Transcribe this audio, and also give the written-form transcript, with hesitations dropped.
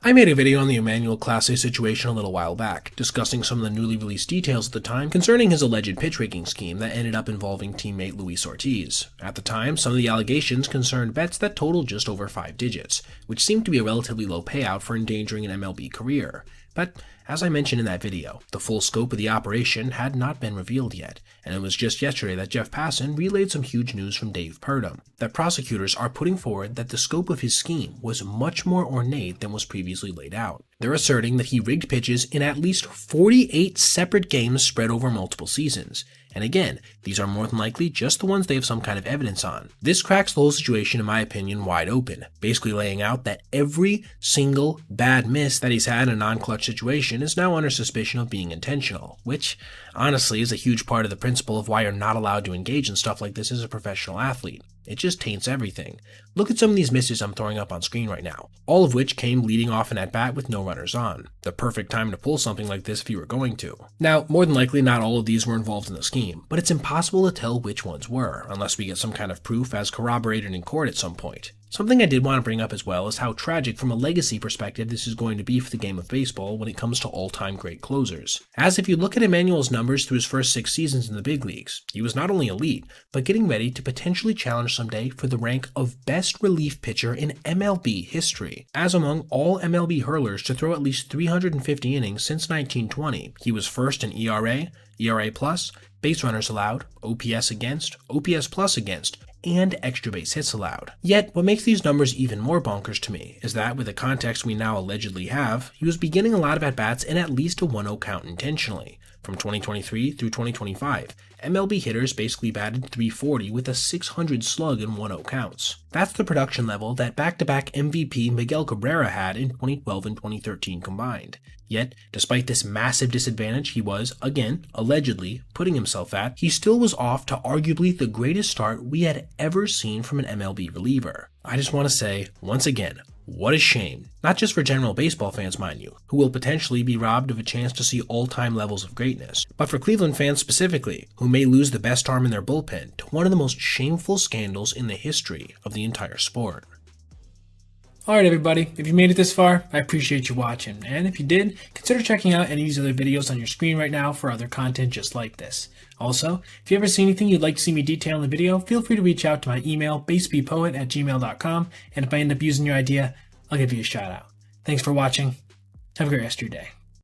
I made a video on the Emmanuel Clase situation a little while back, discussing some of the newly released details at the time concerning his alleged pitch rigging scheme that ended up involving teammate Luis Ortiz. At the time, some of the allegations concerned bets that totaled just over 5 digits, which seemed to be a relatively low payout for endangering an MLB career. But, as I mentioned in that video, the full scope of the operation had not been revealed yet, and it was just yesterday that Jeff Passan relayed some huge news from Dave Purdom, that prosecutors are putting forward that the scope of his scheme was much more ornate than was previously laid out. They're asserting that he rigged pitches in at least 48 separate games spread over multiple seasons. And again, these are more than likely just the ones they have some kind of evidence on. This cracks the whole situation, in my opinion, wide open, basically laying out that every single bad miss that he's had in a non-clutch situation is now under suspicion of being intentional, which, honestly, is a huge part of the principle of why you're not allowed to engage in stuff like this as a professional athlete. It just taints everything. Look at some of these misses I'm throwing up on screen right now, all of which came leading off an at-bat with no runners on. The perfect time to pull something like this if you were going to. Now, more than likely not all of these were involved in the scheme, but it's impossible to tell which ones were, unless we get some kind of proof as corroborated in court at some point. Something I did want to bring up as well is how tragic from a legacy perspective this is going to be for the game of baseball when it comes to all-time great closers. As if you look at Emmanuel's numbers through his first 6 seasons in the big leagues, he was not only elite, but getting ready to potentially challenge someday for the rank of best relief pitcher in MLB history. As among all MLB hurlers to throw at least 350 innings since 1920, he was first in ERA, ERA+, base runners allowed, OPS against, OPS plus against, and extra base hits allowed. Yet, what makes these numbers even more bonkers to me is that, with the context we now allegedly have, he was beginning a lot of at-bats in at least a 1-0 count intentionally. From 2023 through 2025, MLB hitters basically batted .340 with a .600 slug in 1-0 counts. That's the production level that back-to-back MVP Miguel Cabrera had in 2012 and 2013 combined. Yet, despite this massive disadvantage he was, again, allegedly, putting himself at, he still was off to arguably the greatest start we had ever seen from an MLB reliever. I just want to say, once again, what a shame. Not just for general baseball fans, mind you, who will potentially be robbed of a chance to see all-time levels of greatness, but for Cleveland fans specifically, who may lose the best arm in their bullpen to one of the most shameful scandals in the history of the entire sport. Alright everybody, if you made it this far, I appreciate you watching, and if you did, consider checking out any of these other videos on your screen right now for other content just like this. Also, if you ever see anything you'd like to see me detail in the video, feel free to reach out to my email, basebpoet@gmail.com, and if I end up using your idea, I'll give you a shout out. Thanks for watching. Have a great rest of your day.